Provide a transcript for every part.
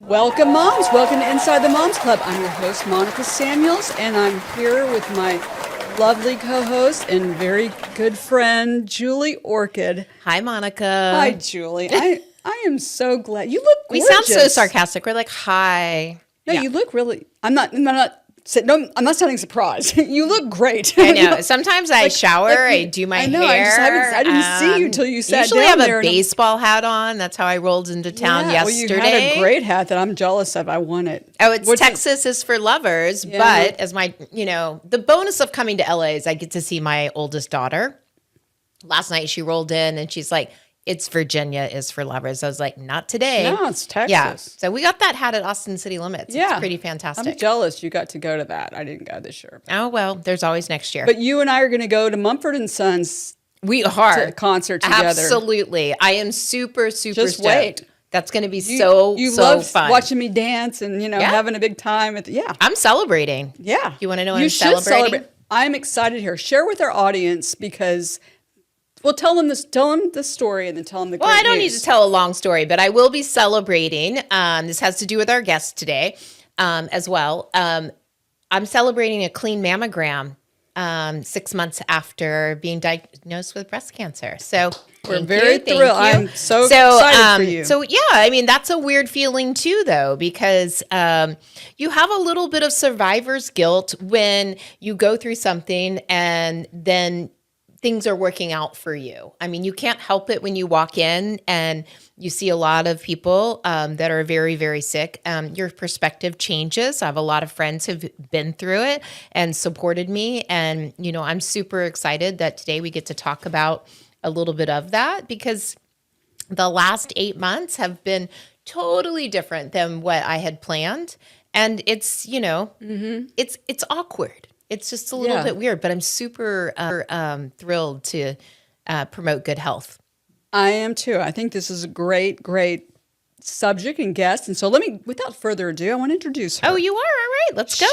Welcome, moms. Welcome to Inside the Moms Club. I'm your host, Monica Samuels, and I'm here with my lovely co-host and very good friend, Julie Orchid. Hi, Monica. Hi, Julie. I am so glad. You look gorgeous. We sound so sarcastic. We're like, hi. No, you look really. I'm not sounding surprised. You look great. I know. Sometimes I shower. I do my hair. I didn't see you until you sat usually down have there. a baseball hat on. That's how I rolled into town yesterday. Well, you had a great hat that I'm jealous of. I want it. Oh, it's Texas is for lovers. Yeah. But as my, the bonus of coming to LA is I get to see my oldest daughter. Last night she rolled in and she's like, it's Virginia is for lovers. I was like, not today. No, it's Texas. Yeah. So we got that hat at Austin City Limits. Yeah. It's pretty fantastic. I'm jealous you got to go to that. I didn't go this year. Oh, well, there's always next year. But you and I are going to go to Mumford & Sons. We are. Concert together. Absolutely. I am super stoked. Just wait. That's going to be so fun. Watching me dance and, having a big time. I'm celebrating. Yeah. You want to know what I'm celebrating? I'm excited here. Share with our audience because... Well, tell them the story and then tell them the great Well, I don't news. need to tell a long story, but I will be celebrating. This has to do with our guest today as well. I'm celebrating a clean mammogram 6 months after being diagnosed with breast cancer. So we're very thrilled. I'm so excited for you. So yeah, I mean, that's a weird feeling too, though, because you have a little bit of survivor's guilt when you go through something and then things are working out for you. I mean, you can't help it when you walk in and you see a lot of people that are very, very sick. Your perspective changes. I have a lot of friends who've been through it and supported me. And, I'm super excited that today we get to talk about a little bit of that because the last 8 months have been totally different than what I had planned. And it's, it's awkward. It's just a little bit weird, but I'm super thrilled to promote good health. I am too. I think this is a great, great subject and guest. And so without further ado, I want to introduce her. Oh, you are? All right, let's go.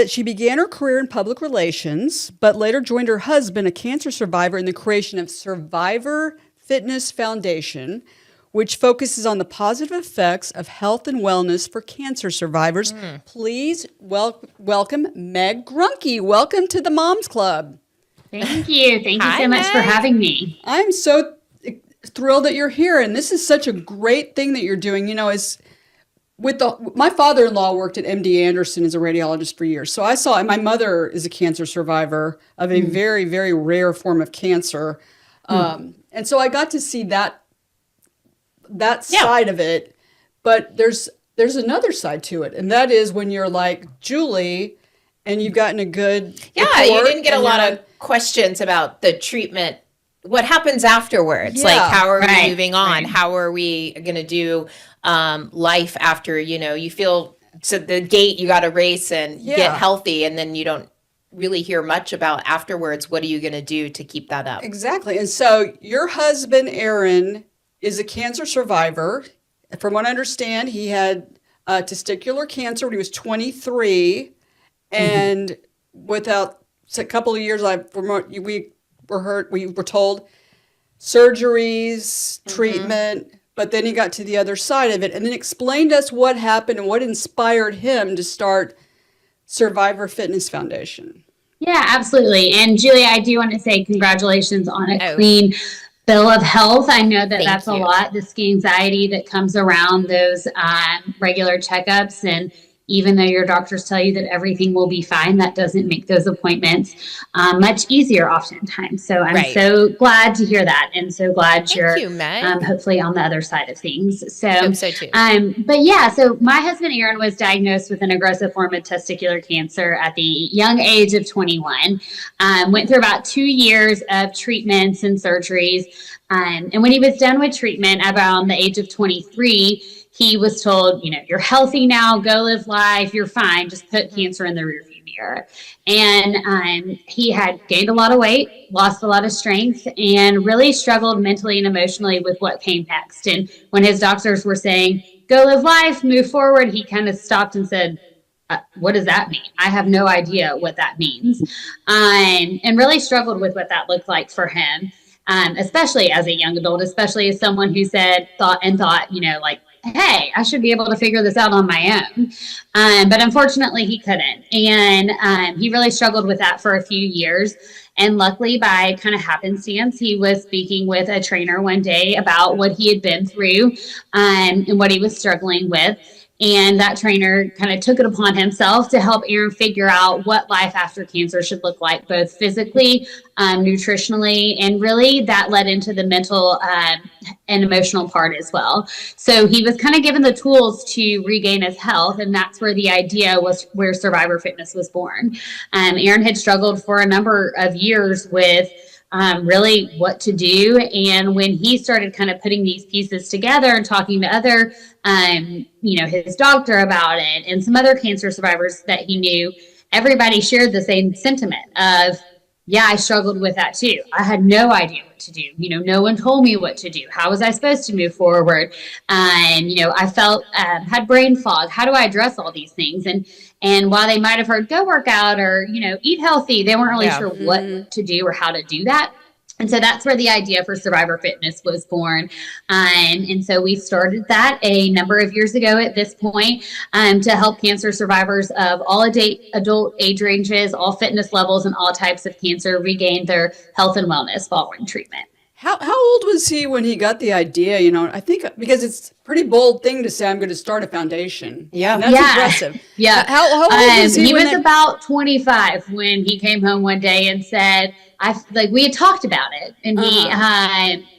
She began her career in public relations, but later joined her husband, a cancer survivor, in the creation of Survivor Fitness Foundation, which focuses on the positive effects of health and wellness for cancer survivors. Please welcome Meg Grunke. Welcome to the Moms Club. Thank you. Thank you so much for having me. I'm so thrilled that you're here, and this is such a great thing that you're doing. My father-in-law worked at MD Anderson as a radiologist for years, so I saw, and my mother is a cancer survivor of a very, very rare form of cancer, and so I got to see that side of it, but there's another side to it, and that is when you're like Julie and you've gotten a good you didn't get a lot of questions about the treatment, what happens afterwards, like how are we moving on, how are we going to do life after you feel so the gate you got to race and get healthy, and then you don't really hear much about afterwards. What are you going to do to keep that up? Exactly. And so your husband Aaron is a cancer survivor. From what I understand, he had testicular cancer when he was 23, and without a couple of years, we were told surgeries, treatment, but then he got to the other side of it, and then explained to us what happened and what inspired him to start Survivor Fitness Foundation. Yeah, absolutely. And Julie, I do want to say congratulations on a clean bill of health. I know that that's a lot, the anxiety that comes around those regular checkups. And even though your doctors tell you that everything will be fine, that doesn't make those appointments much easier oftentimes. So I'm so glad to hear that, and so glad you're hopefully on the other side of things. So, I hope so too. But yeah, so my husband Aaron was diagnosed with an aggressive form of testicular cancer at the young age of 21. Went through about 2 years of treatments and surgeries. And when he was done with treatment around the age of 23, he was told, you're healthy now, go live life, you're fine, just put cancer in the rearview mirror. And he had gained a lot of weight, lost a lot of strength, and really struggled mentally and emotionally with what came next. And when his doctors were saying, go live life, move forward, he kind of stopped and said, what does that mean? I have no idea what that means. And really struggled with what that looked like for him, especially as a young adult, especially as someone who thought, like, hey, I should be able to figure this out on my own. But unfortunately, he couldn't. And he really struggled with that for a few years. And luckily, by kind of happenstance, he was speaking with a trainer one day about what he had been through and what he was struggling with. And that trainer kind of took it upon himself to help Aaron figure out what life after cancer should look like, both physically, nutritionally, and really that led into the mental and emotional part as well. So he was kind of given the tools to regain his health, and that's where the idea was, where Survivor Fitness was born. Aaron had struggled for a number of years with really what to do. And when he started kind of putting these pieces together and talking to other, his doctor about it and some other cancer survivors that he knew, everybody shared the same sentiment of, yeah, I struggled with that too. I had no idea what to do. No one told me what to do. How was I supposed to move forward? I felt, had brain fog. How do I address all these things? And while they might have heard go work out or, eat healthy, they weren't really sure what to do or how to do that. And so that's where the idea for Survivor Fitness was born. And so we started that a number of years ago at this point to help cancer survivors of all adult age ranges, all fitness levels, and all types of cancer regain their health and wellness following treatment. How old was he when he got the idea? I think because it's a pretty bold thing to say, I'm going to start a foundation. Yeah. And that's impressive. Yeah. How old was he? He was about 25 when he came home one day and said, we had talked about it. And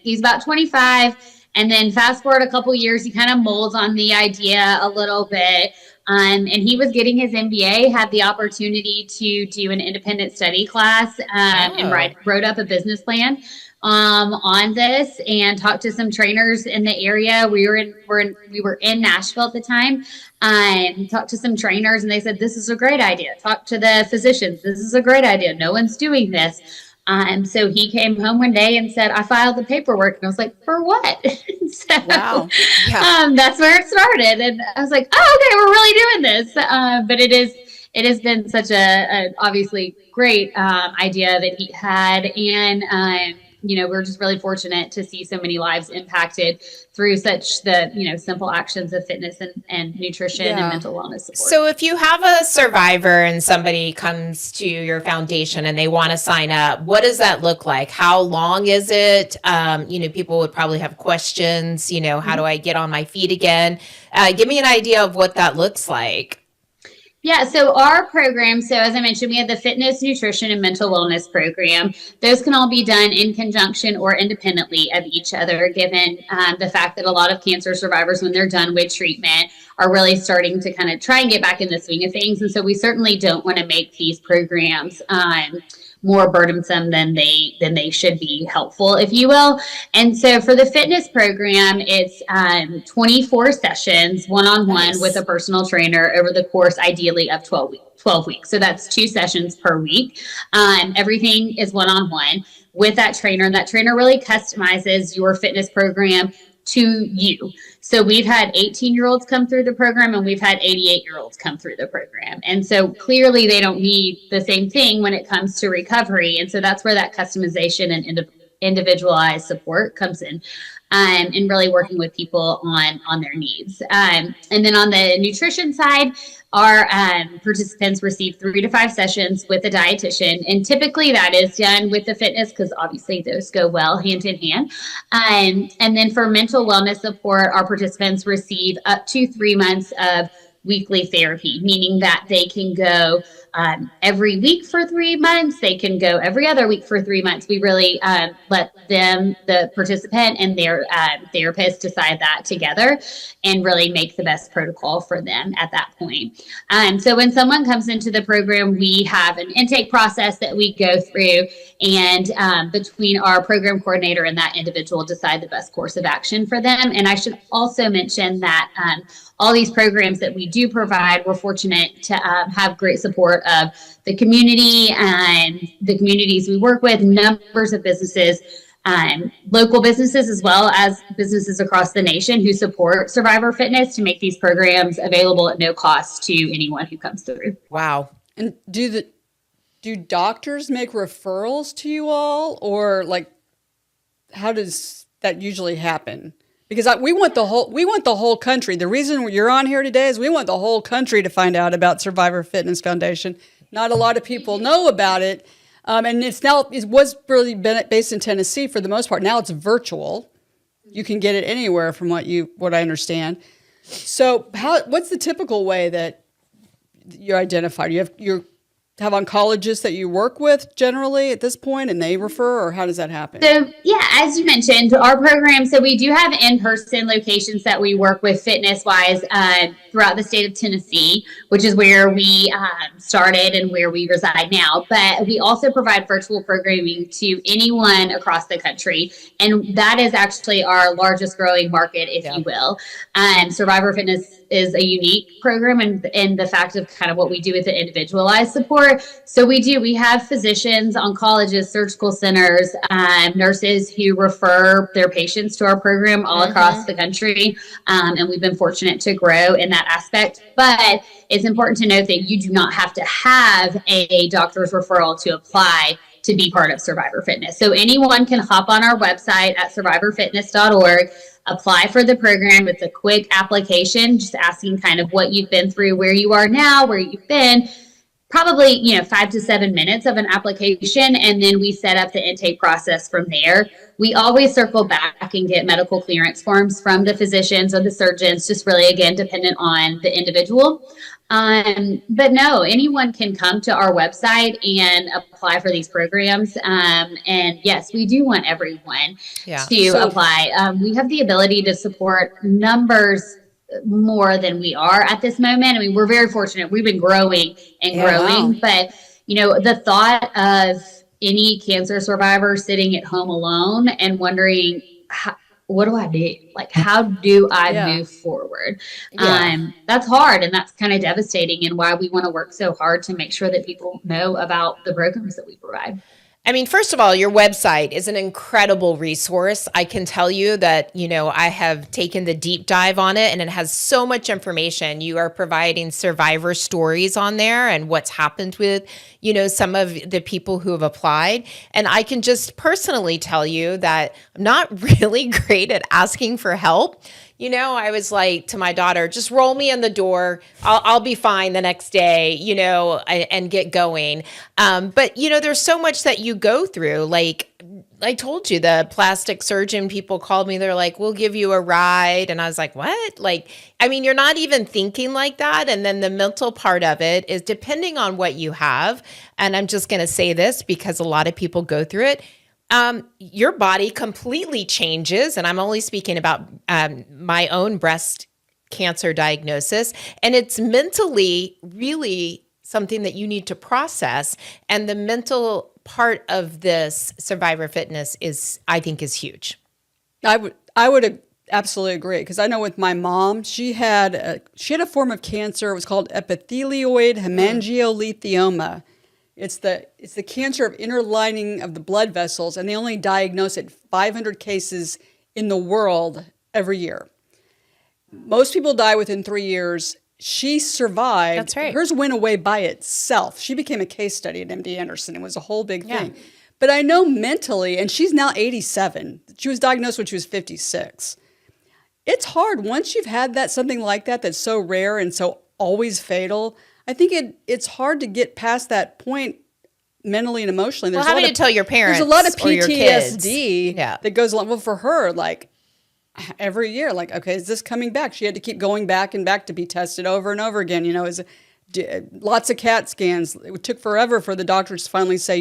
he's about 25. And then fast forward a couple years, he kind of molds on the idea a little bit. And he was getting his MBA, had the opportunity to do an independent study class and wrote up a business plan on this and talked to some trainers in the area. We were in Nashville at the time. Talked to some trainers and they said, this is a great idea. Talked to the physicians. This is a great idea. No one's doing this. So he came home one day and said, I filed the paperwork. And I was like, for what? So, wow. Yeah. That's where it started. And I was like, oh, okay, we're really doing this. But it has been such a obviously great idea that he had. And, we're just really fortunate to see so many lives impacted through such the, simple actions of fitness and nutrition and mental wellness support. So if you have a survivor and somebody comes to your foundation and they want to sign up, what does that look like? How long is it? People would probably have questions, how do I get on my feet again? Give me an idea of what that looks like. Yeah, so our program, so as I mentioned, we have the fitness, nutrition, and mental wellness program. Those can all be done in conjunction or independently of each other, given the fact that a lot of cancer survivors, when they're done with treatment, are really starting to kind of try and get back in the swing of things. And so we certainly don't want to make these programs more burdensome than they should be helpful, if you will. And so for the fitness program, it's 24 sessions, one-on-one with a personal trainer over the course, ideally, of 12 weeks. So that's 2 sessions per week. Everything is one-on-one with that trainer. And that trainer really customizes your fitness program to you. So we've had 18-year-olds come through the program and we've had 88-year-olds come through the program. And so clearly they don't need the same thing when it comes to recovery. And so that's where that customization and individualized support comes in. And really working with people on their needs. And then on the nutrition side, our participants receive 3 to 5 sessions with a dietitian. And typically that is done with the fitness because obviously those go well hand in hand. And then for mental wellness support, our participants receive up to 3 months of weekly therapy, meaning that they can go every week for 3 months. They can go every other week for 3 months. We really let them, the participant and their therapist, decide that together and really make the best protocol for them at that point. So when someone comes into the program, we have an intake process that we go through, and between our program coordinator and that individual decide the best course of action for them. And I should also mention that all these programs that we do provide, we're fortunate to have great support of the community and the communities we work with, numbers of businesses, local businesses, as well as businesses across the nation who support Survivor Fitness to make these programs available at no cost to anyone who comes through. Wow. And do doctors make referrals to you all, or how does that usually happen? Because we want the whole country. The reason you're on here today is we want the whole country to find out about Survivor Fitness Foundation. Not a lot of people know about it, and it was really based in Tennessee for the most part. Now it's virtual. You can get it anywhere, from what I understand. So, what's the typical way that you're identified? You have oncologists that you work with generally at this point, and they refer, or how does that happen? So, yeah, as you mentioned, our program, so we do have in-person locations that we work with fitness-wise throughout the state of Tennessee, which is where we started and where we reside now. But we also provide virtual programming to anyone across the country, and that is actually our largest growing market, if you will. Survivor Fitness is a unique program in the fact of kind of what we do with the individualized support. So we have physicians, oncologists, surgical centers, nurses who refer their patients to our program all across the country. And we've been fortunate to grow in that aspect. But it's important to note that you do not have to have a doctor's referral to apply to be part of Survivor Fitness. So anyone can hop on our website at survivorfitness.org, apply for the program. It's a quick application, just asking kind of what you've been through, where you are now, where you've been. Probably, 5 to 7 minutes of an application, and then we set up the intake process from there. We always circle back and get medical clearance forms from the physicians or the surgeons, just really, again, dependent on the individual. But no, anyone can come to our website and apply for these programs. And yes, we do want everyone to apply. We have the ability to support numbers more than we are at this moment. I mean, we're very fortunate. We've been growing and growing, but the thought of any cancer survivor sitting at home alone and wondering, what do I do? Like, how do I move forward? That's hard, and that's kind of devastating, and why we want to work so hard to make sure that people know about the programs that we provide. I mean, first of all, your website is an incredible resource. I can tell you that, I have taken the deep dive on it, and it has so much information. You are providing survivor stories on there and what's happened with, some of the people who have applied. And I can just personally tell you that I'm not really great at asking for help. I was like to my daughter, just roll me in the door. I'll be fine the next day, and get going. But, there's so much that you go through. Like I told you, the plastic surgeon people called me. They're like, we'll give you a ride. And I was like, what? You're not even thinking like that. And then the mental part of it is depending on what you have. And I'm just going to say this because a lot of people go through it. Your body completely changes. And I'm only speaking about my own breast cancer diagnosis. And it's mentally really something that you need to process. And the mental part of this Survivor Fitness I think is huge. I would absolutely agree, because I know with my mom, she had a form of cancer. It was called epithelioid hemangiolitheoma. It's the cancer of inner lining of the blood vessels, and they only diagnose it 500 cases in the world every year. Most people die within 3 years. She survived. That's right. Hers went away by itself. She became a case study at MD Anderson. It was a whole big thing. But I know mentally, and she's now 87. She was diagnosed when she was 56. It's hard once you've had something like that that's so rare and so always fatal. I think it's hard to get past that point mentally and emotionally. Well, having to tell your parents, there's a lot of or your kids. PTSD that goes along. Well, for her, every year, okay, is this coming back? She had to keep going back and back to be tested over and over again. Lots of CAT scans. It took forever for the doctors to finally say,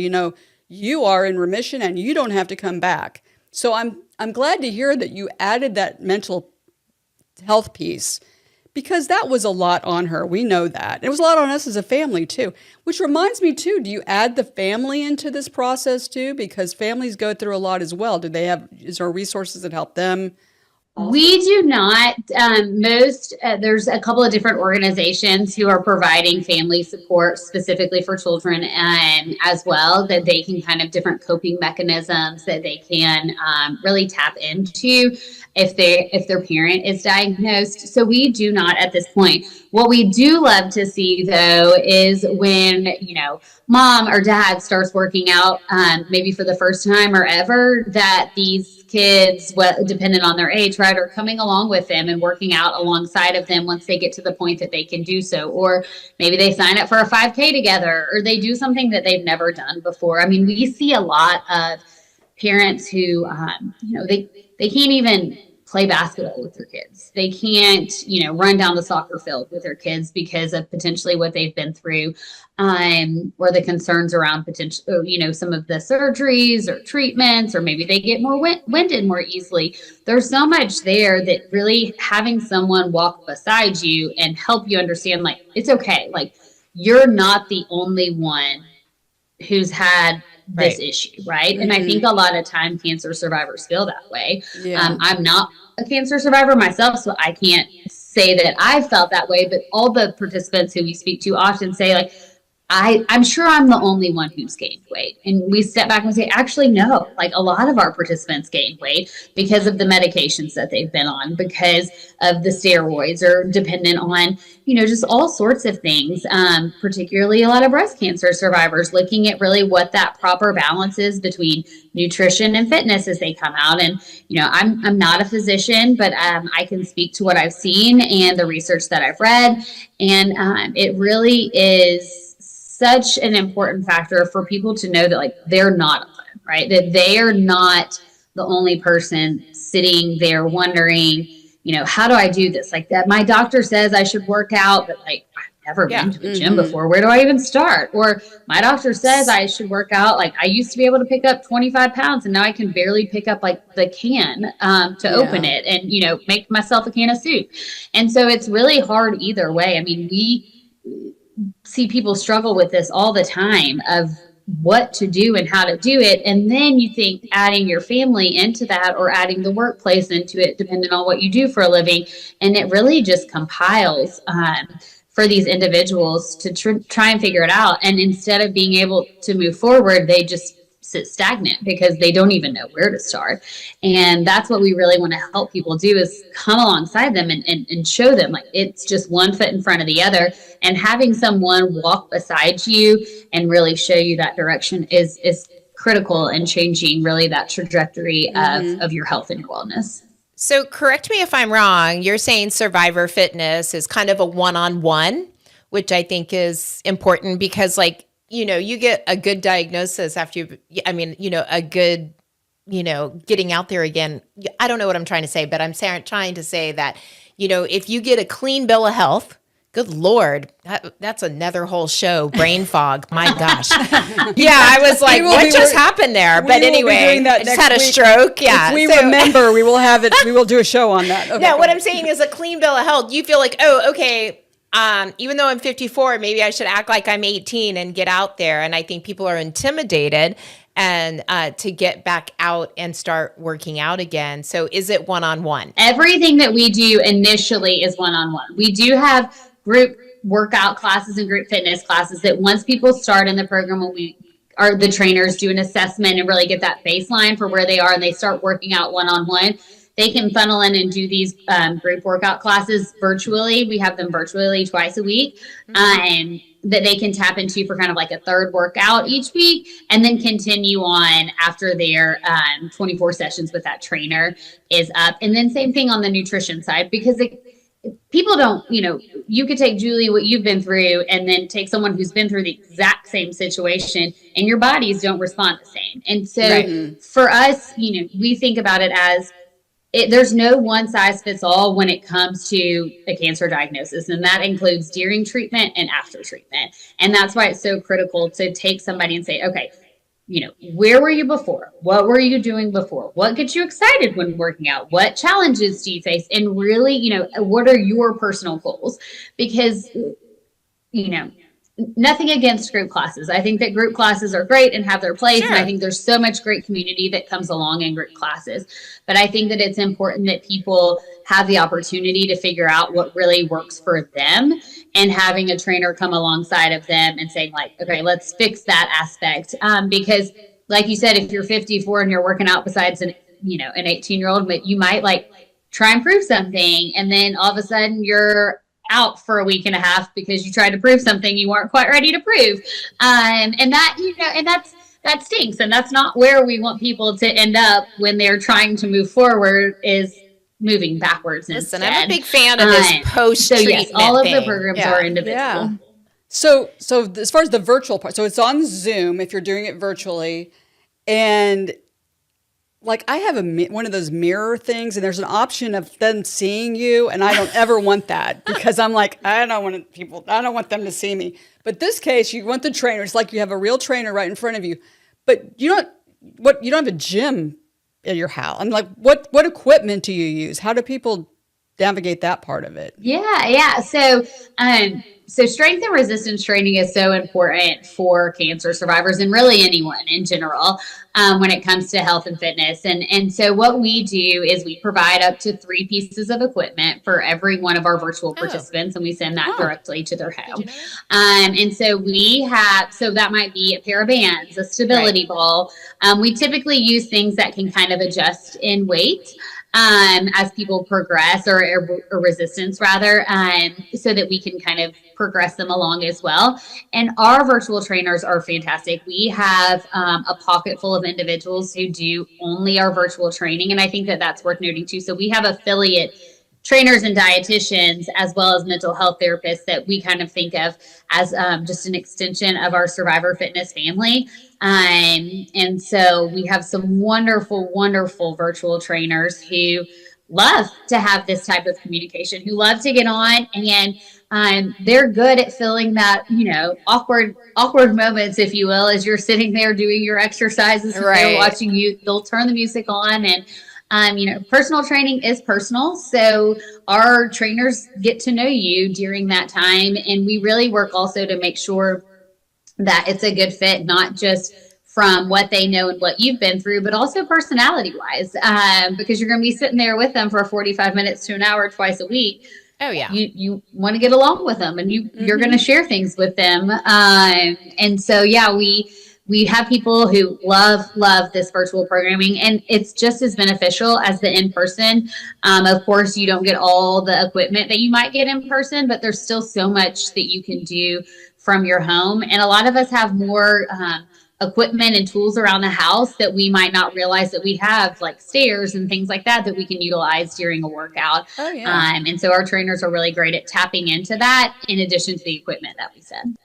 you are in remission and you don't have to come back. So I'm glad to hear that you added that mental health piece, because that was a lot on her. We know that. It was a lot on us as a family too, which reminds me too, do you add the family into this process too? Because families go through a lot as well. Is there resources that help them? We do not. There's a couple of different organizations who are providing family support specifically for children, as well, that they can kind of different coping mechanisms that they can really tap into. if their parent is diagnosed. So we do not at this point. What we do love to see though is when, mom or dad starts working out, maybe for the first time or ever, that these kids, depending on their age, right, are coming along with them and working out alongside of them once they get to the point that they can do so. Or maybe they sign up for a 5K together, or they do something that they've never done before. I mean, we see a lot of parents who, they can't even play basketball with their kids. They can't, run down the soccer field with their kids because of potentially what they've been through, or the concerns around potential, some of the surgeries or treatments, or maybe they get more winded more easily. There's so much there that really having someone walk beside you and help you understand, like, it's okay. Like, you're not the only one who's had this issue, right? Mm-hmm. And I think a lot of time cancer survivors feel that way. Yeah. I'm not a cancer survivor myself, so I can't say that I felt that way, but all the participants who we speak to often say, like, I'm sure I'm the only one who's gained weight. And we step back and say, actually, no, like a lot of our participants gained weight because of the medications that they've been on, because of the steroids, or dependent on, just all sorts of things, particularly a lot of breast cancer survivors looking at really what that proper balance is between nutrition and fitness as they come out. And, I'm not a physician, but I can speak to what I've seen and the research that I've read. And it really is such an important factor for people to know that, like, they're not alone, right? That they are not the only person sitting there wondering, how do I do this? Like, that my doctor says I should work out, but like, I've never been to the gym before. Where do I even start? Or my doctor says I should work out. Like, I used to be able to pick up 25 pounds and now I can barely pick up like the can to open it and, make myself a can of soup. And so it's really hard either way. I mean, we see people struggle with this all the time of what to do and how to do it. And then you think adding your family into that, or adding the workplace into it, depending on what you do for a living. And it really just compiles for these individuals to try and figure it out. And instead of being able to move forward, they just sit stagnant because they don't even know where to start. And that's what we really want to help people do, is come alongside them and show them, like, it's just one foot in front of the other, and having someone walk beside you and really show you that direction is critical in changing really that trajectory of your health and your wellness. So correct me if I'm wrong. You're saying Survivor Fitness is kind of a one-on-one, which I think is important because, like, you get a good diagnosis after a good, getting out there again. I don't know what I'm trying to say, but I'm trying to say that, if you get a clean bill of health, good Lord, that's another whole show, brain fog. My gosh. Yeah, I was like, what just happened there? But anyway, I just had a stroke. Yeah. If we remember, we will have it. We will do a show on that. Okay. No, what I'm saying is a clean bill of health. You feel like, oh, okay, even though I'm 54, maybe I should act like I'm 18 and get out there. And I think people are intimidated and to get back out and start working out again. So is it one-on-one? Everything that we do initially is one-on-one. We do have group workout classes and group fitness classes that once people start in the program, when the trainers do an assessment and really get that baseline for where they are and they start working out one-on-one, they can funnel in and do these group workout classes virtually. We have them virtually twice a week, that they can tap into for kind of like a third workout each week, and then continue on after their 24 sessions with that trainer is up. And then same thing on the nutrition side, because people don't, you could take, Julie, what you've been through, and then take someone who's been through the exact same situation, and your bodies don't respond the same. And so for us, we think about it as, there's no one size fits all when it comes to a cancer diagnosis, and that includes during treatment and after treatment. And that's why it's so critical to take somebody and say, okay, where were you before? What were you doing before? What gets you excited when working out? What challenges do you face? And really, what are your personal goals? Because, nothing against group classes. I think that group classes are great and have their place. Sure. And I think there's so much great community that comes along in group classes. But I think that it's important that people have the opportunity to figure out what really works for them, and having a trainer come alongside of them and saying, like, okay, let's fix that aspect. Because like you said, if you're 54 and you're working out besides an 18-year-old, but you might try and prove something, and then all of a sudden you're out for a week and a half because you tried to prove something you weren't quite ready to prove. And that, and that stinks. And that's not where we want people to end up when they're trying to move forward, is moving backwards instead. Listen, I'm a big fan of this post-treatment So yes, all thing. of the programs are individual. Yeah. So as far as the virtual part, so it's on Zoom if you're doing it virtually, and like I have one of those mirror things, and there's an option of them seeing you, and I don't ever want that because I'm like, I don't want them to see me. But this case, you want the trainer. It's like you have a real trainer right in front of you, but you don't have a gym at your house. I'm like, what equipment do you use? How do people navigate that part of it? Yeah. So strength and resistance training is so important for cancer survivors and really anyone in general when it comes to health and fitness. And so what we do is we provide up to 3 pieces of equipment for every one of our virtual participants, and we send that directly to their home. And so so that might be a pair of bands, a stability ball. We typically use things that can kind of adjust in weight as people progress, or resistance rather, so that we can kind of progress them along as well. And our virtual trainers are fantastic. We have a pocket full of individuals who do only our virtual training, and I think that that's worth noting too. So we have affiliate trainers and dietitians, as well as mental health therapists, that we kind of think of as just an extension of our Survivor Fitness family. And so we have some wonderful, wonderful virtual trainers who love to have this type of communication, who love to get on, and they're good at filling that, awkward moments, if you will, as you're sitting there doing your exercises and they're watching you. They'll turn the music on, and personal training is personal. So our trainers get to know you during that time. And we really work also to make sure that it's a good fit, not just from what they know and what you've been through, but also personality wise, because you're going to be sitting there with them for 45 minutes to an hour twice a week. Oh yeah. You want to get along with them, and you're going to share things with them. And so, yeah, we have people who love this virtual programming, and it's just as beneficial as the in-person. Of course, you don't get all the equipment that you might get in person, but there's still so much that you can do from your home. And a lot of us have more equipment and tools around the house that we might not realize that we have, like stairs and things like that we can utilize during a workout. Oh, yeah. And so our trainers are really great at tapping into that, in addition to the equipment that we send.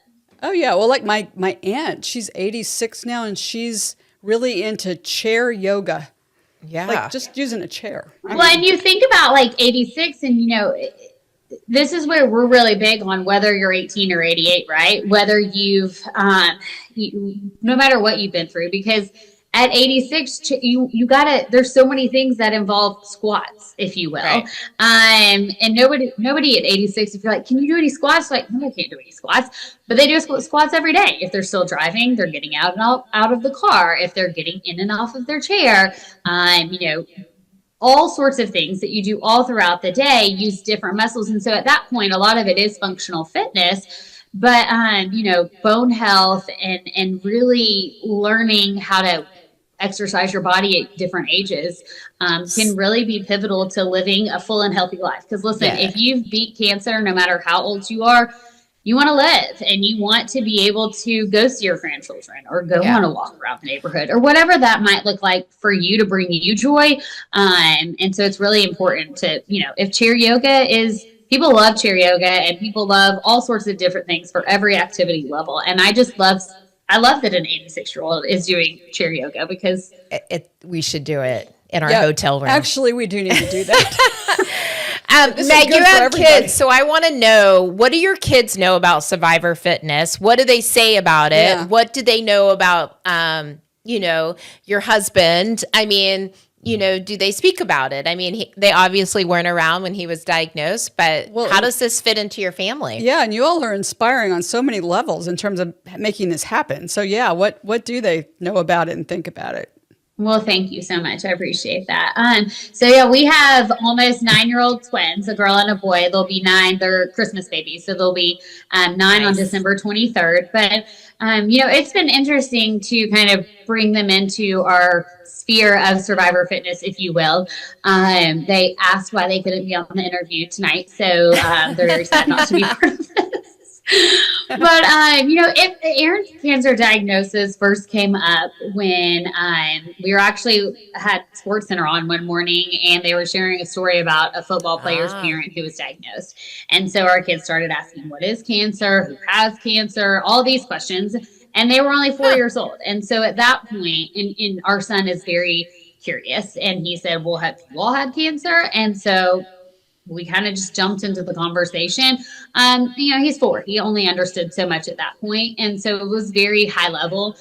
Oh, yeah. Well, like my aunt, she's 86 now, and she's really into chair yoga. Yeah. Like just using a chair. And you think about like 86, and this is where we're really big on whether you're 18 or 88, right? Whether you've, no matter what you've been through, because at 86, you gotta, there's so many things that involve squats, if you will. Right. And nobody at 86, if you're like, can you do any squats? Like, no, I can't do any squats, but they do squats every day. If they're still driving, they're getting out of the car. If they're getting in and off of their chair, all sorts of things that you do all throughout the day use different muscles. And so at that point, a lot of it is functional fitness, but, bone health and really learning how to exercise your body at different ages can really be pivotal to living a full and healthy life. Because listen, if you've beat cancer, no matter how old you are, you want to live, and you want to be able to go see your grandchildren, or go on a walk around the neighborhood, or whatever that might look like for you to bring you joy. And so it's really important to, if chair yoga is, people love chair yoga, and people love all sorts of different things for every activity level. And I love that an 86-year-old is doing chair yoga, because we should do it in our hotel room. Actually, we do need to do that. Meg, you have kids, so I want to know, what do your kids know about Survivor Fitness? What do they say about it? Yeah. What do they know about, your husband? I mean, do they speak about it? I mean, they obviously weren't around when he was diagnosed, but how does this fit into your family? Yeah, and you all are inspiring on so many levels in terms of making this happen. So yeah, what do they know about it and think about it? Well, thank you so much. I appreciate that. So yeah, we have almost 9-year-old twins, a girl and a boy. They'll be 9. They're Christmas babies, so they'll be 9 on Nice. December 23rd. But it's been interesting to kind of bring them into our sphere of survivor fitness, if you will. They asked why they couldn't be on the interview tonight, so they're very sad not to be part of this. But if Aaron's cancer diagnosis first came up when we were actually had Sports Center on one morning, and they were sharing a story about a football player's parent who was diagnosed. And so our kids started asking, what is cancer? Who has cancer? All these questions. And they were only 4 years old. And so at that point, and our son is very curious, and he said, well, have you all had cancer? And so we kind of just jumped into the conversation. He's 4. He only understood so much at that point. And so it was very high level.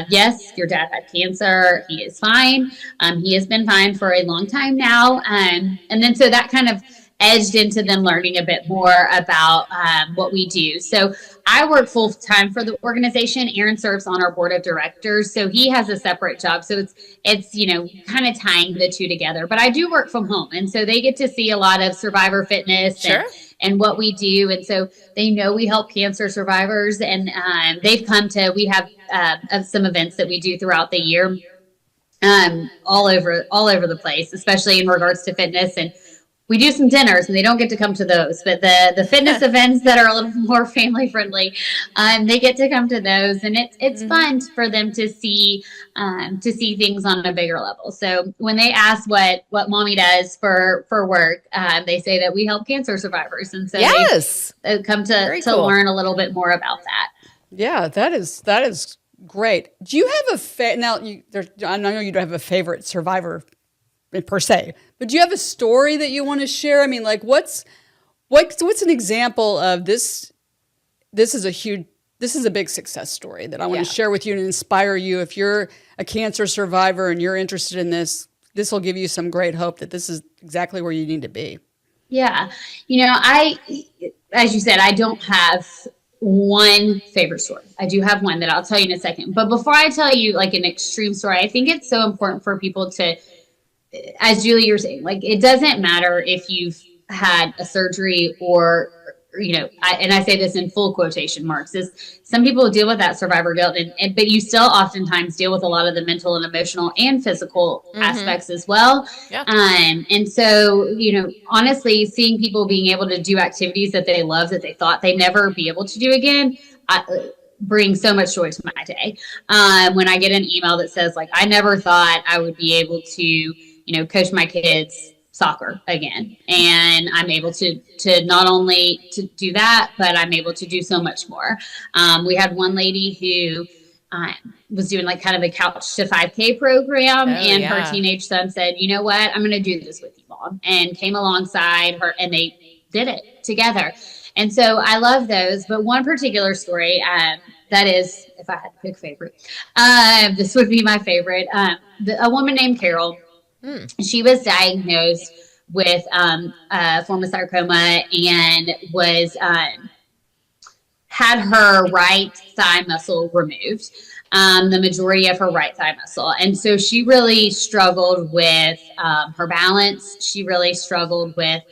Yes, your dad had cancer. He is fine. He has been fine for a long time now. And then so that kind of edged into them learning a bit more about what we do. So I work full time for the organization. Aaron serves on our board of directors, so he has a separate job. So it's kind of tying the two together. But I do work from home, and so they get to see a lot of survivor fitness and what we do. And so they know we help cancer survivors, and they've come to. We have some events that we do throughout the year, all over the place, especially in regards to fitness. And we do some dinners, and they don't get to come to those, but the fitness events that are a little more family friendly, they get to come to those, and it's fun for them to see things on a bigger level. So when they ask what mommy does for work, they say that we help cancer survivors, and so they come to learn a little bit more about that. Yeah, that is great. Do you have I know you don't have a favorite survivor per se, but do you have a story that you want to share? I mean, like what's an example of this? This is a big success story that I want to share with you and inspire you. If you're a cancer survivor and you're interested in this will give you some great hope that this is exactly where you need to be. Yeah. As you said, I don't have one favorite story. I do have one that I'll tell you in a second. But before I tell you like an extreme story, I think it's so important for people to, as Julie, you're saying, like, it doesn't matter if you've had a surgery or, and I say this in full quotation marks, is some people deal with that survivor guilt, but you still oftentimes deal with a lot of the mental and emotional and physical aspects as well. Yeah. And so, honestly, seeing people being able to do activities that they love, that they thought they'd never be able to do again, brings so much joy to my day. When I get an email that says, like, I never thought I would be able to, coach my kids soccer again. And I'm able to not only to do that, but I'm able to do so much more. We had one lady who was doing like kind of a couch to 5K program, her teenage son said, you know what, I'm going to do this with you, Mom, and came alongside her, and they did it together. And so I love those. But one particular story that is, if I had to pick a favorite, this would be my favorite. A woman named Carol. She was diagnosed with a form of sarcoma and was had her right thigh muscle removed, the majority of her right thigh muscle. And so she really struggled with her balance. She really struggled with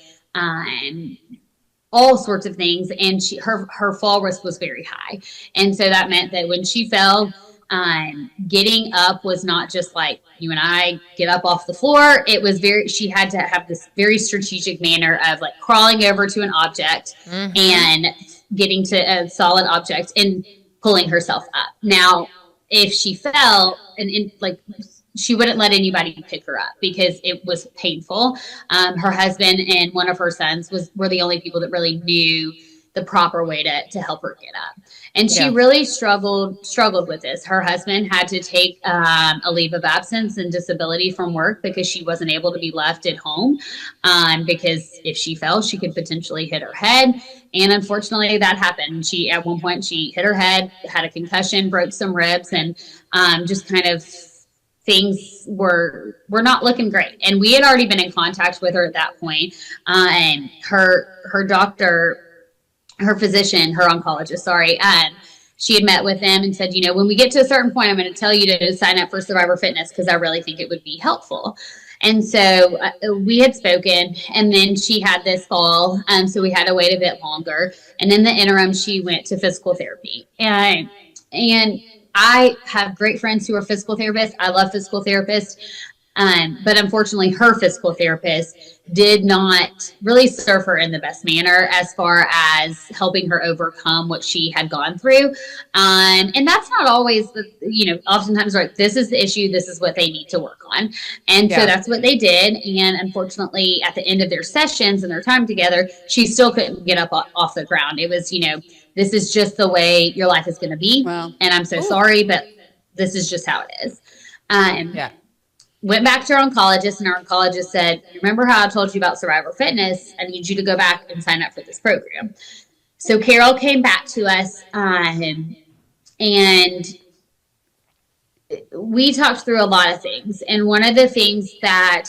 all sorts of things. And her fall risk was very high. And so that meant that when she fell, getting up was not just like you and I get up off the floor. It was she had to have this very strategic manner of like crawling over to an object and getting to a solid object and pulling herself up. Now, if she fell she wouldn't let anybody pick her up because it was painful. Her husband and one of her sons were the only people that really knew the proper way to help her get up. And she really struggled with this. Her husband had to take a leave of absence and disability from work because she wasn't able to be left at home, because if she fell, she could potentially hit her head. And unfortunately that happened. At one point she hit her head, had a concussion, broke some ribs, and just kind of things were not looking great. And we had already been in contact with her at that point. And her doctor, her physician, her oncologist, she had met with them and said, when we get to a certain point, I'm going to tell you to sign up for Survivor Fitness because I really think it would be helpful. And so we had spoken, and then she had this fall, so we had to wait a bit longer. And in the interim, she went to physical therapy. And I have great friends who are physical therapists. I love physical therapists. But unfortunately, her physical therapist did not really serve her in the best manner as far as helping her overcome what she had gone through. And that's not always, oftentimes, right, this is the issue, this is what they need to work on. And so that's what they did. And unfortunately, at the end of their sessions and their time together, she still couldn't get up off the ground. It was, this is just the way your life is going to be. Wow. And I'm so sorry, but this is just how it is. Went back to our oncologist, and our oncologist said, remember how I told you about Survivor Fitness? I need you to go back and sign up for this program. So Carol came back to us, and we talked through a lot of things. And one of the things that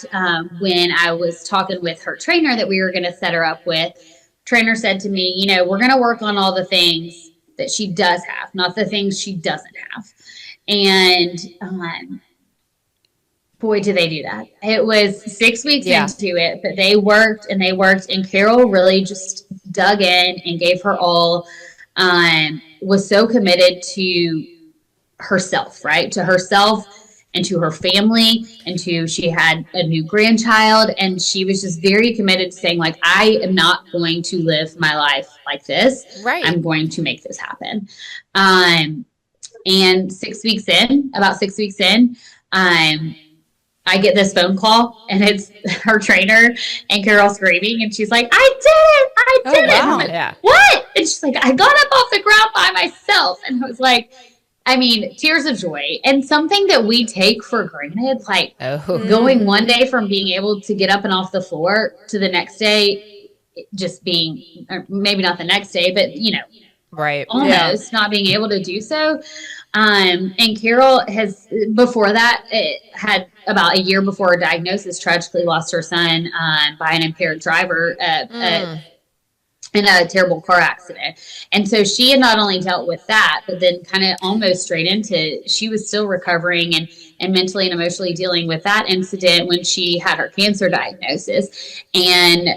when I was talking with her trainer that we were going to set her up with, trainer said to me, we're going to work on all the things that she does have, not the things she doesn't have. And boy, did they do that. It was 6 weeks into it, but they worked, and Carol really just dug in and gave her all, was so committed to herself, right? To herself and to her family, and she had a new grandchild, and she was just very committed to saying, like, I am not going to live my life like this. Right. I'm going to make this happen. And about 6 weeks in, I get this phone call, and it's her trainer and Carol screaming, and she's like, I did it. Wow. I'm like, what? And she's like, I got up off the ground by myself. And I was like, tears of joy, and something that we take for granted, like going one day from being able to get up and off the floor to the next day, just being, or maybe not the next day, but almost not being able to do so. And Carol has, before that, had about a year before her diagnosis, tragically lost her son by an impaired driver in a terrible car accident. And so she had not only dealt with that, but then kind of almost straight into, she was still recovering and mentally and emotionally dealing with that incident when she had her cancer diagnosis. And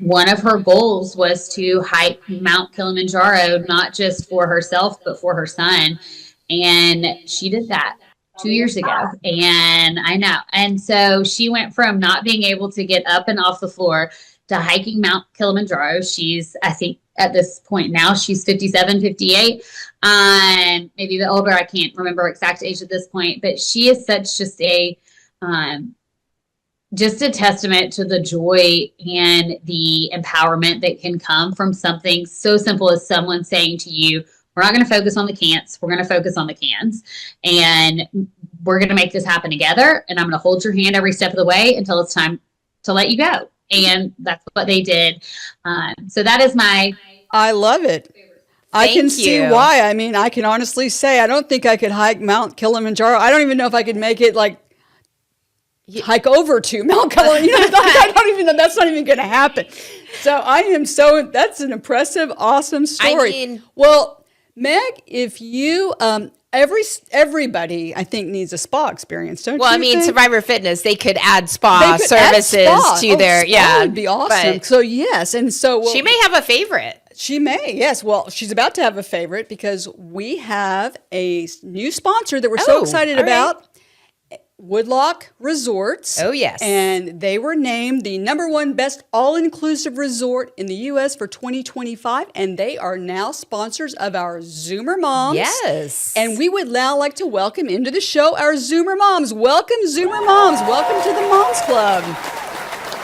one of her goals was to hike Mount Kilimanjaro, not just for herself, but for her son. And she did that 2 years ago. And I know. And so she went from not being able to get up and off the floor to hiking Mount Kilimanjaro. She's, I think at this point now, she's 57, 58. Maybe the older, I can't remember her exact age at this point, but she is such just a testament to the joy and the empowerment that can come from something so simple as someone saying to you, we're not going to focus on the can'ts. We're going to focus on the cans. And we're going to make this happen together. And I'm going to hold your hand every step of the way until it's time to let you go. And that's what they did. So that is I love it. I can see why. I can honestly say, I don't think I could hike Mount Kilimanjaro. I don't even know if I could make it hike over to Mount Kilimanjaro. I don't even know. That's not even going to happen. So that's an impressive, awesome story. Well, Meg, if you, everybody, I think, needs a spa experience, don't you? Well, think? Survivor Fitness, they could add spa services to their, that would be awesome. So, yes. And so she may have a favorite. She may, yes. Well, she's about to have a favorite because we have a new sponsor that we're so excited about. Right. Woodloch Resorts. Oh, yes. And they were named the #1 best all-inclusive resort in the U.S. for 2025. And they are now sponsors of our Zoomer Moms. Yes. And we would now like to welcome into the show our Zoomer Moms. Welcome, Zoomer Moms. Welcome to the Moms Club.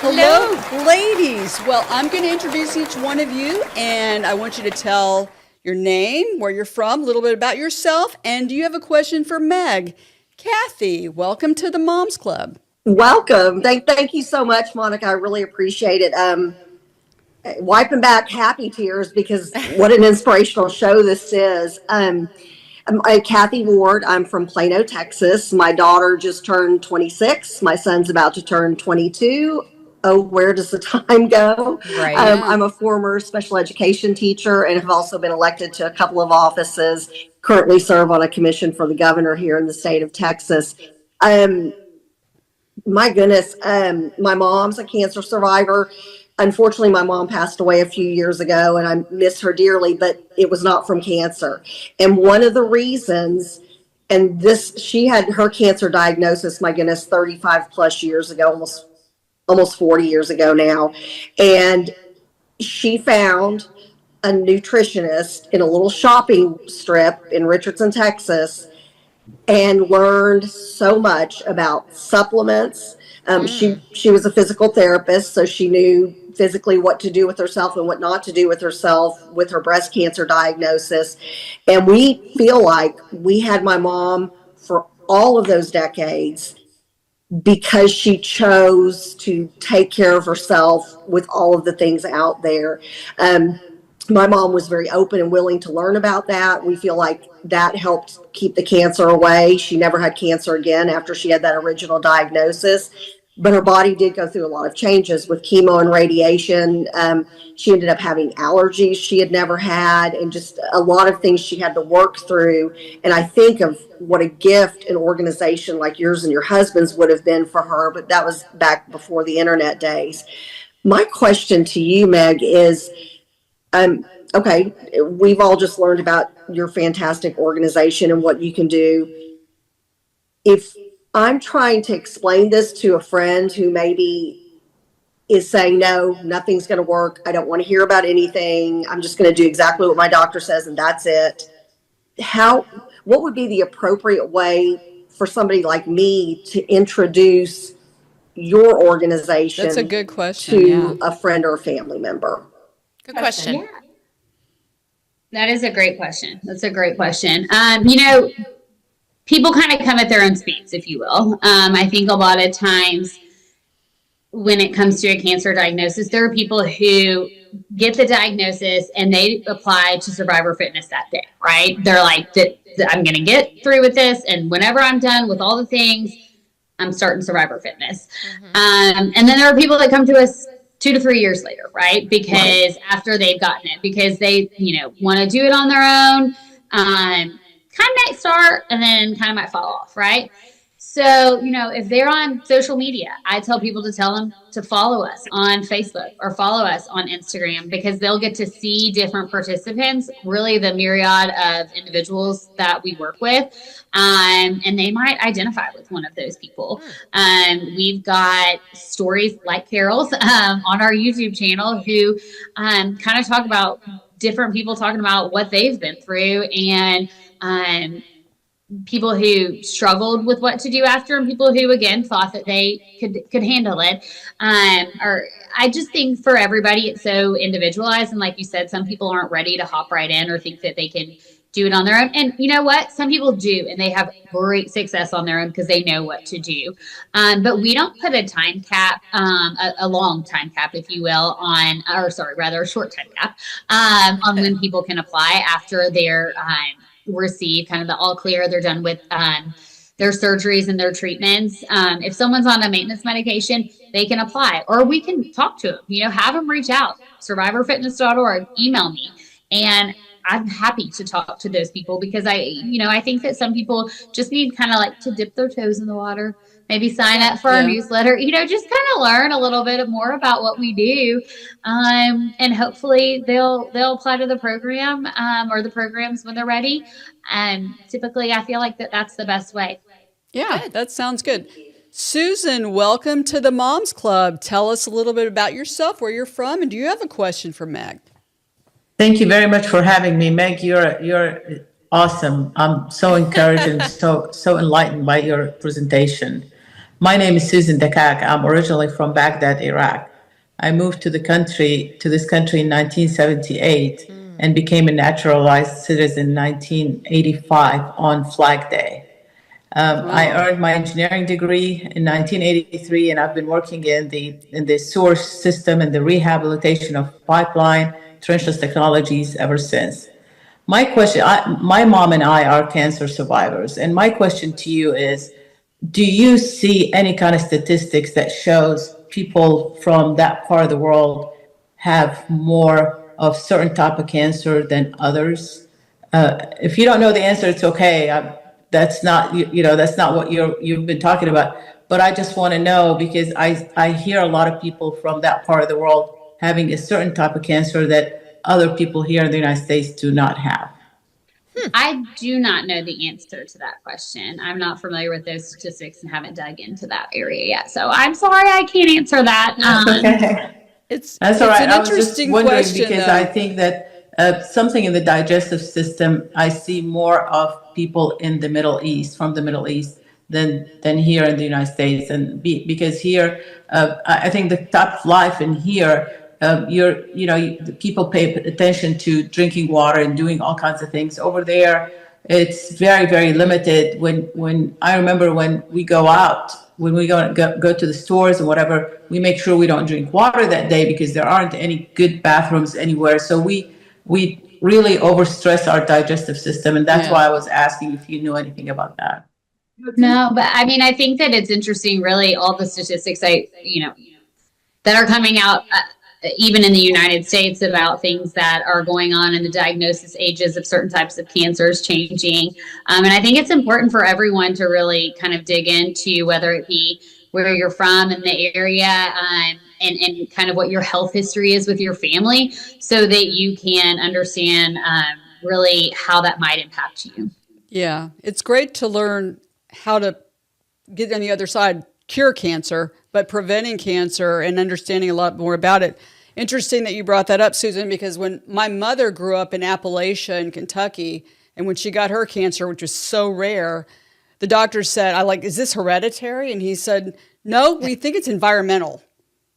Hello, ladies. Well, I'm going to introduce each one of you, and I want you to tell your name, where you're from, a little bit about yourself, and do you have a question for Meg? Kathy, welcome to the Moms Club. Welcome. Thank you so much, Monica. I really appreciate it. Wiping back happy tears because what an inspirational show this is. I'm Kathy Ward. I'm from Plano, Texas. My daughter just turned 26. My son's about to turn 22 oh, where does the time go? Right. I'm a former special education teacher and have also been elected to a couple of offices, currently serve on a commission for the governor here in the state of Texas. My goodness, my mom's a cancer survivor. Unfortunately, my mom passed away a few years ago and I miss her dearly, but it was not from cancer. And one of the reasons, and this, she had her cancer diagnosis, my goodness, 35 plus years ago, almost 40 years ago now. And she found a nutritionist in a little shopping strip in Richardson, Texas, and learned so much about supplements. She was a physical therapist, so she knew physically what to do with herself and what not to do with herself with her breast cancer diagnosis. And we feel like we had my mom for all of those decades because she chose to take care of herself with all of the things out there. My mom was very open and willing to learn about that. We feel like that helped keep the cancer away. She never had cancer again after she had that original diagnosis. But her body did go through a lot of changes with chemo and radiation. She ended up having allergies she had never had, and just a lot of things she had to work through. And I think of what a gift an organization like yours and your husband's would have been for her, but that was back before the internet days. My question to you, Meg, is, okay, we've all just learned about your fantastic organization and what you can do. If I'm trying to explain this to a friend who maybe is saying, no, nothing's going to work, I don't want to hear about anything, I'm just going to do exactly what my doctor says and that's it. What would be the appropriate way for somebody like me to introduce your organization? That's a good question. To a friend or a family member? Good question. Yeah. That is a great question. That's a great question. People kind of come at their own speeds, if you will. I think a lot of times when it comes to a cancer diagnosis, there are people who get the diagnosis and they apply to Survivor Fitness that day, right? They're like, I'm going to get through with this. And whenever I'm done with all the things, I'm starting Survivor Fitness. And then there are people that come to us 2 to 3 years later, right? Because after they've gotten it, because they, want to do it on their own, kind of might start and then kind of might fall off, right? So, if they're on social media, I tell people to tell them to follow us on Facebook or follow us on Instagram, because they'll get to see different participants, really the myriad of individuals that we work with. And they might identify with one of those people. We've got stories like Carol's on our YouTube channel who kind of talk about different people talking about what they've been through, and people who struggled with what to do after, and people who again thought that they could handle it. Or I just think for everybody it's so individualized, and like you said, some people aren't ready to hop right in or think that they can do it on their own. And you know what? Some people do, and they have great success on their own because they know what to do. But we don't put a time cap, a long time cap, if you will, a short time cap on when people can apply after they're receive kind of the all clear, they're done with their surgeries and their treatments. If someone's on a maintenance medication, they can apply, or we can talk to them, have them reach out, survivorfitness.org, email me. And I'm happy to talk to those people, because I think that some people just need kind of like to dip their toes in the water, maybe sign up for our newsletter, just kind of learn a little bit more about what we do. And hopefully they'll apply to the program, or the programs when they're ready. Typically I feel like that's the best way. Yeah, good. That sounds good. Susan, welcome to the Moms Club. Tell us a little bit about yourself, where you're from, and do you have a question for Meg? Thank you very much for having me, Meg. You're awesome. I'm so encouraged and so enlightened by your presentation. My name is Susan Dakak. I'm originally from Baghdad, Iraq. I moved to this country in 1978 and became a naturalized citizen in 1985 on Flag Day. I earned my engineering degree in 1983, and I've been working in the sewer system and the rehabilitation of pipeline trenchless technologies ever since. My question, my mom and I are cancer survivors, and my question to you is, do you see any kind of statistics that shows people from that part of the world have more of certain type of cancer than others? If you don't know the answer, it's okay. That's not, that's not what you've been talking about. But I just want to know, because I hear a lot of people from that part of the world having a certain type of cancer that other people here in the United States do not have. I do not know the answer to that question. I'm not familiar with those statistics and haven't dug into that area yet. So I'm sorry I can't answer that. Okay. That's all right. An I was just interesting wondering question, because though. I think that something in the digestive system, I see more of people in the Middle East, from the Middle East, than here in the United States. And because here, I think the type of life in here, the people pay attention to drinking water and doing all kinds of things. Over there, it's very, very limited. When I remember when we go out, when we go to the stores and whatever, we make sure we don't drink water that day because there aren't any good bathrooms anywhere. So we really overstress our digestive system, and that's why I was asking if you knew anything about that. No, but I mean, I think that it's interesting, really, all the statistics that are coming out, even in the United States, about things that are going on in the diagnosis ages of certain types of cancers changing. And I think it's important for everyone to really kind of dig into whether it be where you're from in the area, and kind of what your health history is with your family, so that you can understand really how that might impact you. Yeah, it's great to learn how to get on the other side, cure cancer, but preventing cancer and understanding a lot more about it. Interesting that you brought that up, Susan, because when my mother grew up in Appalachia in Kentucky, and when she got her cancer, which was so rare, the doctor said, is this hereditary? And he said, no, we think it's environmental.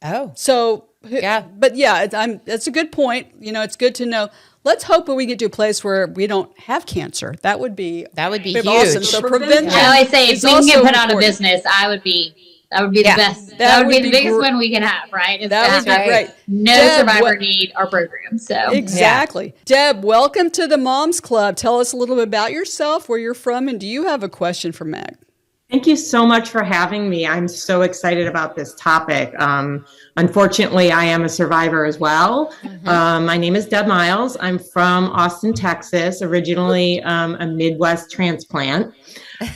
Oh. So, yeah. But yeah, that's a good point. It's good to know. Let's hope that we get to a place where we don't have cancer. That would be huge. awesome. So prevention. I always say, if we can get put out of business, that would be the best. That would be the biggest one we can have, right? That would be great. No survivor need our program. So exactly. Yeah. Deb, welcome to the Moms Club. Tell us a little bit about yourself, where you're from, and do you have a question for Meg? Thank you so much for having me. I'm so excited about this topic. Unfortunately, I am a survivor as well. Mm-hmm. My name is Deb Miles. I'm from Austin, Texas, originally a Midwest transplant.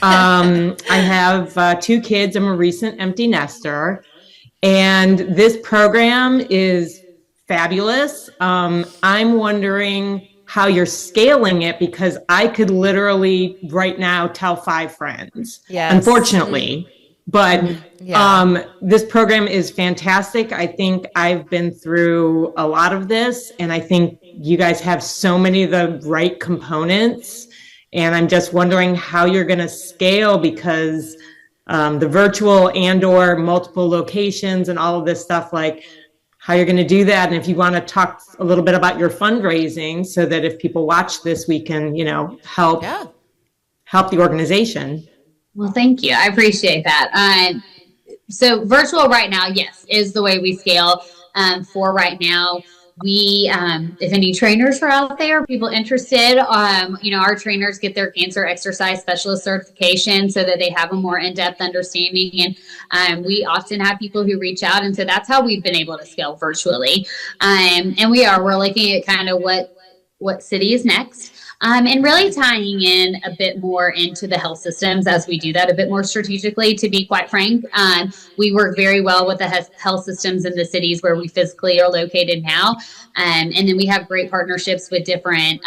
I have 2 kids. I'm a recent empty nester. And this program is fabulous. I'm wondering how you're scaling it, because I could literally right now tell 5 friends, unfortunately, but this program is fantastic. I think I've been through a lot of this, and I think you guys have so many of the right components, and I'm just wondering how you're going to scale, because the virtual and/or multiple locations and all of this stuff, how you're going to do that. And if you want to talk a little bit about your fundraising, so that if people watch this, we can, help the organization. Well, thank you. I appreciate that. So virtual right now, yes, is the way we scale for right now. We, if any trainers are out there, people interested, our trainers get their cancer exercise specialist certification so that they have a more in-depth understanding. And we often have people who reach out. And so that's how we've been able to scale virtually. And we're looking at kind of what city is next. And really tying in a bit more into the health systems as we do that a bit more strategically, to be quite frank. We work very well with the health systems in the cities where we physically are located now. And then we have great partnerships with different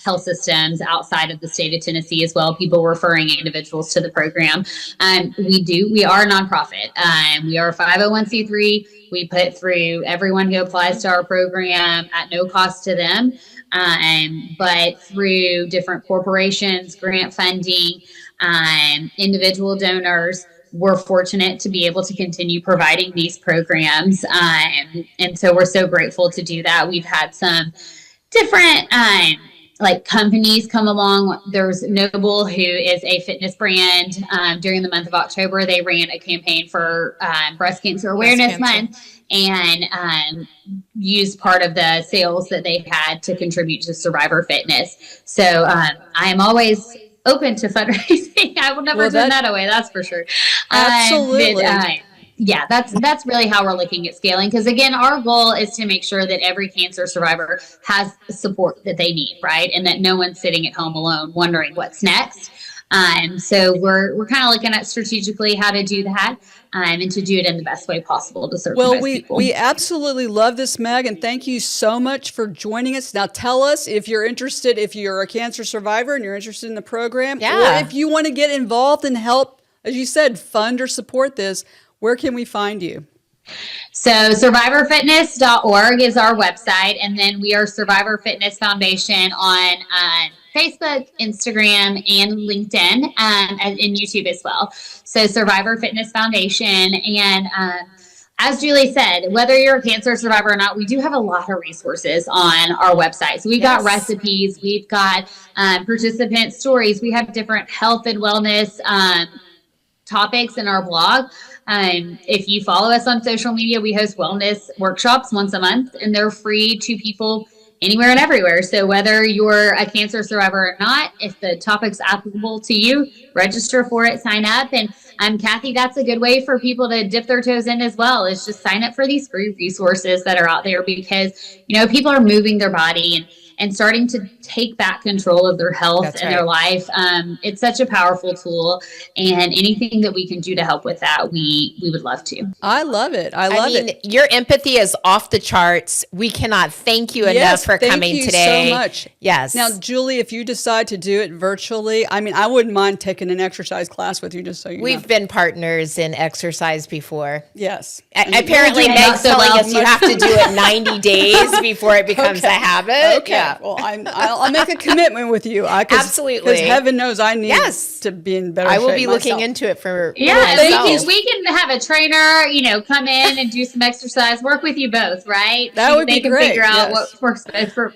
health systems outside of the state of Tennessee as well, people referring individuals to the program. We are a nonprofit. We are a 501c3. We put through everyone who applies to our program at no cost to them. But through different corporations, grant funding, individual donors, we're fortunate to be able to continue providing these programs. And so we're so grateful to do that. We've had some different companies come along. There's Noble, who is a fitness brand. During the month of October, they ran a campaign for Breast Cancer Awareness Month, and used part of the sales that they had to contribute to Survivor Fitness. So I am always open to fundraising. I will never turn that away, that's for sure. Absolutely. yeah, that's really how we're looking at scaling. Because again, our goal is to make sure that every cancer survivor has the support that they need, right? And that no one's sitting at home alone wondering what's next. So we're kind of looking at strategically how to do that, and to do it in the best way possible to serve the most people. We absolutely love this, Meg, and thank you so much for joining us. Now tell us if you're interested, if you're a cancer survivor and you're interested in the program, or if you want to get involved and help, as you said, fund or support this, where can we find you? So survivorfitness.org is our website, and then we are Survivor Fitness Foundation on Facebook, Instagram, and LinkedIn, and YouTube as well. So Survivor Fitness Foundation. And as Julie said, whether you're a cancer survivor or not, we do have a lot of resources on our website. So we've got recipes, we've got participant stories, we have different health and wellness topics in our blog. If you follow us on social media, we host wellness workshops once a month, and they're free to people anywhere and everywhere. So whether you're a cancer survivor or not, if the topic's applicable to you, register for it, sign up. And Kathy, that's a good way for people to dip their toes in as well, is just sign up for these free resources that are out there, because, people are moving their body and starting to take back control of their health and their life. It's such a powerful tool, and anything that we can do to help with that, we would love to. I love it. I mean, your empathy is off the charts. We cannot thank you enough for coming today. Thank you so much. Yes. Now, Julie, if you decide to do it virtually, I wouldn't mind taking an exercise class with you, just so you know. We've been partners in exercise before. Yes. Apparently, Meg's telling us you have to do it 90 days before it becomes a habit. Okay. Yeah. Well, I'll make a commitment with you. Absolutely. Because heaven knows I need to be in better shape. I will be myself. looking into it for we can have a trainer, come in and do some exercise, work with you both, right? That would be great. They can figure out what works best for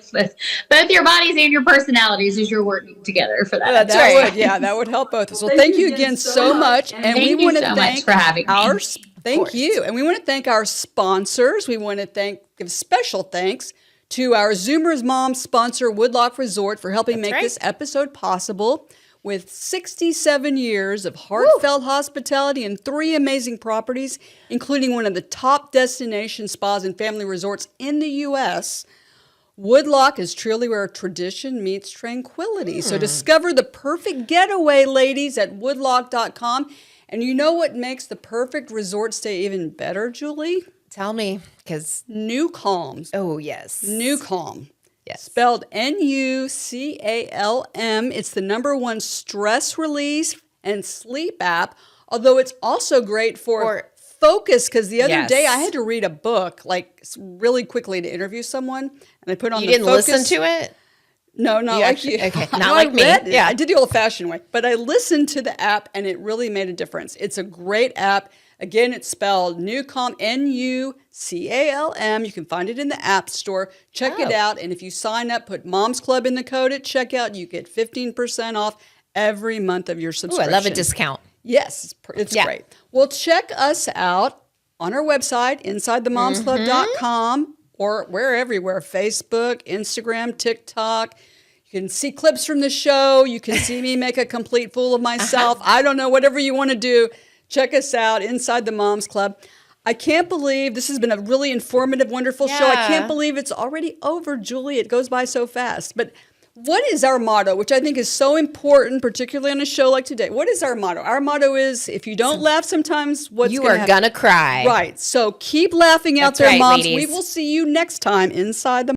both your bodies and your personalities as you're working together for that. That would help both of us. Well, thank you again so much. And we want to thank for having me. Thank you. And we want to thank our sponsors. We want to give special thanks to our Zoomers Mom sponsor, Woodloch Resort, for helping make this episode possible. With 67 years of heartfelt hospitality and 3 amazing properties, including one of the top destination spas and family resorts in the U.S., Woodloch is truly where tradition meets tranquility. So discover the perfect getaway, ladies, at woodloch.com. And you know what makes the perfect resort stay even better, Julie? Tell me, because New Calm. Oh, yes. New Calm. Yes. Spelled Nucalm. It's the #1 stress release and sleep app, although it's also great for focus, because the other day I had to read a book really quickly to interview someone, and I put on you the didn't focus. listen to it? No, not like you. Okay, not No, like me. Yeah, I did the old-fashioned way, but I listened to the app, and it really made a difference. It's a great app. Again, it's spelled Nucalm, Nucalm. You can find it in the App Store. Check it out. And if you sign up, put Mom's Club in the code at checkout, you get 15% off every month of your subscription. Ooh, I love a discount. Yes, it's great. Well, check us out on our website, InsideTheMomsClub.com, or we're everywhere, Facebook, Instagram, TikTok. You can see clips from the show. You can see me make a complete fool of myself. I don't know, whatever you want to do. Check us out, Inside the Moms Club. I can't believe this has been a really informative, wonderful show. I can't believe it's already over, Julie. It goes by so fast. But what is our motto, which I think is so important, particularly on a show like today? What is our motto? Our motto is, if you don't laugh sometimes, what's going to happen? You are going to cry. Right. So keep laughing out there, moms. ladies. We will see you next time inside the